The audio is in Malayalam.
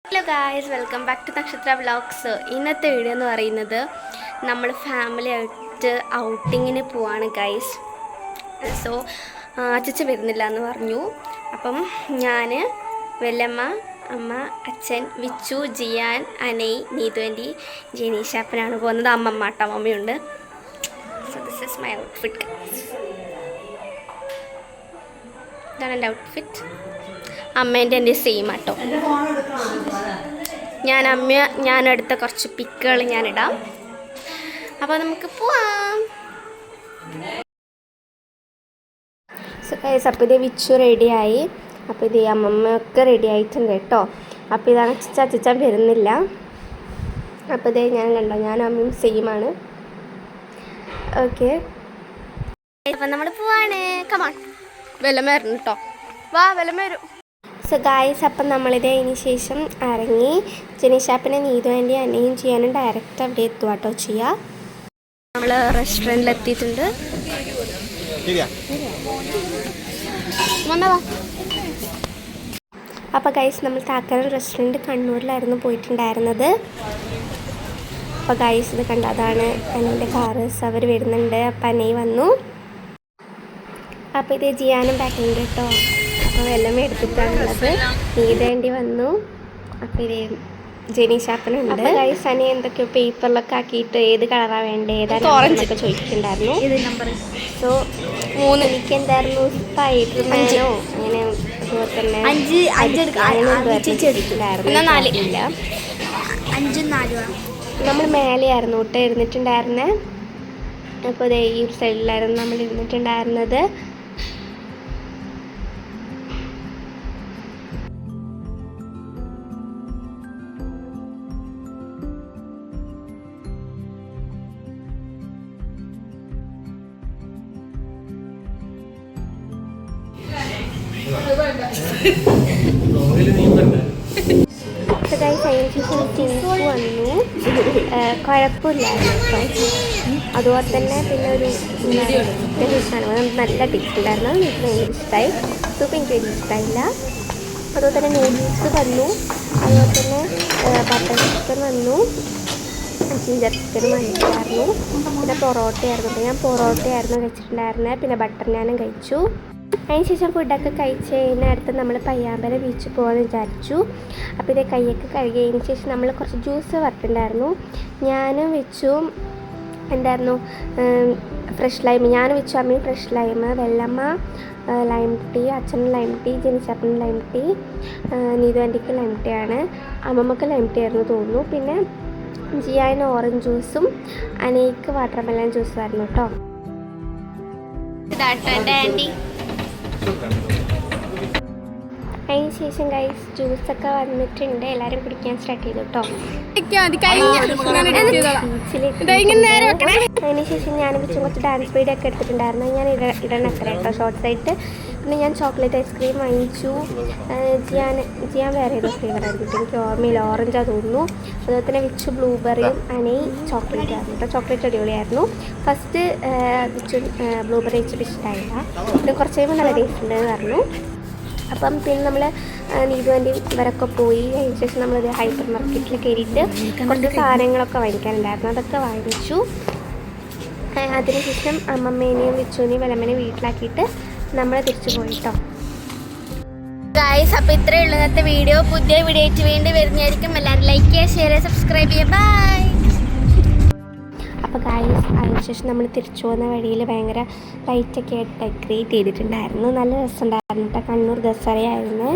Hello guys, welcome back to Nakshatra vlogs. ഇന്നത്തെ വീഡിയോ എന്ന് പറയുന്നത് നമ്മൾ ഫാമിലി ആയിട്ട് ഔട്ടിങ്ങിന് പോവാണ് ഗായ്സ്. സോ അച്ഛൻ വരുന്നില്ല എന്ന് പറഞ്ഞു. അപ്പം ഞാൻ, വെല്ലമ്മ, അമ്മ, അച്ഛൻ, വിച്ചു, ജിയാൻ, അനൈ, നീതു ആൻറ്റി, ജെനീഷാപ്പനാണ് പോകുന്നത്. അമ്മമ്മ കേട്ടോ, അമ്മയുണ്ട്. So this is my outfit. ഇതാണ് എൻ്റെ ഔട്ട്ഫിറ്റ്. അമ്മേൻ്റെ എൻ്റെ സെയിം ആട്ടോ. ഞാൻ എടുത്ത കുറച്ച് പിക്കുകൾ ഞാനിടാം. അപ്പോൾ നമുക്ക് പോവാം. അപ്പോൾ ഇത് വിച്ചു റെഡിയായി. അപ്പോൾ ഇത് അമ്മമ്മയൊക്കെ റെഡി ആയിട്ടുണ്ട് കേട്ടോ. അപ്പോൾ ഇതാണ് അച്ഛൻ വരുന്നില്ല. അപ്പോൾ ഇത് ഞാൻ കണ്ടോ, ഞാൻ അമ്മയും സെയിമാണ്. ഓക്കെ, അപ്പം നമ്മൾ പോവാണ്. കമാൺ, വെല്ലമ്മ വരണം കേട്ടോ. വാ, വെല്ലമ്മ വരും. സോ ഗായ്സ്, അപ്പം നമ്മളിത് അതിന് ശേഷം ഇറങ്ങി. ജെനീഷാപ്പിനെ നീതു ആൻറ്റി അന്നയും ചെയ്യാനും ഡയറക്റ്റ് അവിടെ എത്തുക കേട്ടോ ചെയ്യുക. നമ്മൾ റെസ്റ്റോറൻറ്റിൽ എത്തിയിട്ടുണ്ട്. അപ്പോൾ ഗൈസ്, നമ്മൾ താക്കരൽ റെസ്റ്റോറൻറ്റ് കണ്ണൂരിലായിരുന്നു പോയിട്ടുണ്ടായിരുന്നത്. അപ്പോൾ ഗൈസ്, ഇത് കണ്ട, അതാണ് അന്നയുടെ കാറസ്. അവർ വരുന്നുണ്ട്. അപ്പം അന്നൈ വന്നു. അപ്പോൾ ഇത് ജിയാനും ബാക്കിലുണ്ട് കേട്ടോ. അപ്പോൾ വെല്ലമ്മ എടുത്തിട്ടാണുള്ളത്. നീതേണ്ടി വന്നു. അപ്പോൾ ഇത് ജെനീഷാപ്പനുണ്ട്. ഗൈസ്, അനി എന്തൊക്കെയോ പേപ്പറിലൊക്കെ ആക്കിയിട്ട് ഏത് കളറാണ് വേണ്ടത്, ഏതാണ് ഓറഞ്ചൊക്കെ ചോദിച്ചിട്ടുണ്ടായിരുന്നു. സോ 3 എനിക്ക് എന്തായിരുന്നു, സ്പൈഡർമാനോ അങ്ങനെ അതുപോലെ തന്നെ ഇല്ല. 5 4 നമ്മൾ മേലെയായിരുന്നു കേട്ടോ ഇരുന്നിട്ടുണ്ടായിരുന്നത്. അപ്പോൾ അതേ ഈ ഒരു സൈഡിലായിരുന്നു നമ്മൾ ഇരുന്നിട്ടുണ്ടായിരുന്നത്. വന്നു, കുഴപ്പമില്ലായിരുന്നു കേട്ടോ. അതുപോലെ തന്നെ പിന്നെ ഒരു ഡിഷാണ്, നല്ല ടേസ്റ്റ് ഉണ്ടായിരുന്നു. എനിക്ക് ഭയങ്കര ഇഷ്ടമായി. സൂപ്പ് എനിക്ക് വലിയ ഇഷ്ടമായില്ല. അതുപോലെ തന്നെ നൂഡിൽസ് വന്നു. അതുപോലെ തന്നെ ബട്ടർ ചിക്കൻ വന്നു, ജിഞ്ചർ ചിക്കനും വന്നിട്ടുണ്ടായിരുന്നു. പിന്നെ പൊറോട്ടയായിരുന്നു. അപ്പോൾ ഞാൻ പൊറോട്ടയായിരുന്നു കഴിച്ചിട്ടുണ്ടായിരുന്നത്. പിന്നെ ബട്ടർ നാനും കഴിച്ചു. അതിനുശേഷം ഫുഡൊക്കെ കഴിച്ച് കഴിഞ്ഞടുത്ത് നമ്മൾ പയ്യാമ്പല ബീച്ചിൽ പോകാമെന്ന് വിചാരിച്ചു. അപ്പോൾ ഇതേ കൈയൊക്കെ കഴുകിയതിന് ശേഷം നമ്മൾ കുറച്ച് ജ്യൂസ് വറുത്തിട്ടുണ്ടായിരുന്നു. ഞാനും വെച്ചു എന്തായിരുന്നു ഫ്രഷ് ലൈം. ഞാൻ വെച്ചു അമ്മയും ഫ്രഷ് ലൈം, വെല്ലമ്മ ലൈം ടീ, അച്ഛൻ ലൈം ടീ, ജെനിച്ചപ്പൻ ലൈം ടീ, നീതു ആൻറ്റിക്ക് ലൈം ടീ ആണ്. അമ്മമ്മക്ക് ലൈം ടീ ആയിരുന്നു തോന്നുന്നു. പിന്നെ ജിയാന് ഓറഞ്ച് ജ്യൂസും അനയ്ക്ക് വാട്ടർമെലൺ ജ്യൂസും ആയിരുന്നു കേട്ടോ. ഇതാട്ടോ എൻ്റെ ആൻറ്റി. അതിന് ശേഷം ഗൈസ് ജ്യൂസൊക്കെ വന്നിട്ടുണ്ട്. എല്ലാവരും കുടിക്കാൻ സ്റ്റാർട്ട് ചെയ്തു കേട്ടോ. അതിന് ശേഷം ഞാൻ വെച്ചും കുറച്ച് ഡാൻസ് വീഡിയോ ഒക്കെ എടുത്തിട്ടുണ്ടായിരുന്നു. ഞാൻ ഇടണം അത്ര കേട്ടോ ഷോർട്ട്സായിട്ട്. പിന്നെ ഞാൻ ചോക്ലേറ്റ് ഐസ്ക്രീം വാങ്ങിച്ചു. ജിയാൻ വേറെ ഏതോ ഫ്ലേവർ ആയിരുന്നു, എനിക്ക് ഓർമ്മയില്ല, ഓറഞ്ചാണ് തോന്നുന്നു. അതുപോലെ തന്നെ വിച്ചു ബ്ലൂബെറിയും അനൈ ചോക്ലേറ്റ് ആയിരുന്നു കേട്ടോ. ചോക്ലേറ്റ് അടിപൊളിയായിരുന്നു. ഫസ്റ്റ് വിച്ചു ബ്ലൂബെറി വെച്ചിട്ട് ഇഷ്ടമായില്ല. പിന്നെ കുറച്ച് കഴിയുമ്പോൾ നല്ല ടേസ്റ്റ് ഉണ്ടെന്ന് പറഞ്ഞു. അപ്പം പിന്നെ നമ്മൾ നീതു ആൻറ്റി ഇവരൊക്കെ പോയി. അതിന് ശേഷം നമ്മളത് ഹൈപ്പർ മാർക്കറ്റിൽ കയറിയിട്ട് കുറച്ച് സാധനങ്ങളൊക്കെ വാങ്ങിക്കാനുണ്ടായിരുന്നു. അതൊക്കെ വാങ്ങിച്ചു. അതിനുശേഷം അമ്മമ്മേനെയും വിച്ചുവിനെയും വെല്ലമ്മേനെയും വീട്ടിലാക്കിയിട്ട് നമ്മൾ തിരിച്ചു പോയിട്ടോ. ഗായ്സ്, അപ്പോൾ ഇത്രയേ ഉള്ളൂ ഇന്നത്തെ വീഡിയോ. പുതിയ വീഡിയോ ആയിട്ട് വീണ്ടും വരുന്നതായിരിക്കും. എല്ലാവരും ലൈക്ക് ചെയ്യുക, ഷെയർ ചെയ്യുക, സബ്സ്ക്രൈബ് ചെയ്യുക. ബൈ. അപ്പോൾ ഗായ്സ്, അതിനുശേഷം നമ്മൾ തിരിച്ചു പോകുന്ന വഴിയിൽ ഭയങ്കര ലൈറ്റൊക്കെ ആയിട്ട് ഡെക്കറേറ്റ് ചെയ്തിട്ടുണ്ടായിരുന്നു. നല്ല രസമുണ്ടായിരുന്നു കേട്ടോ. കണ്ണൂർ ദസറയായിരുന്നു.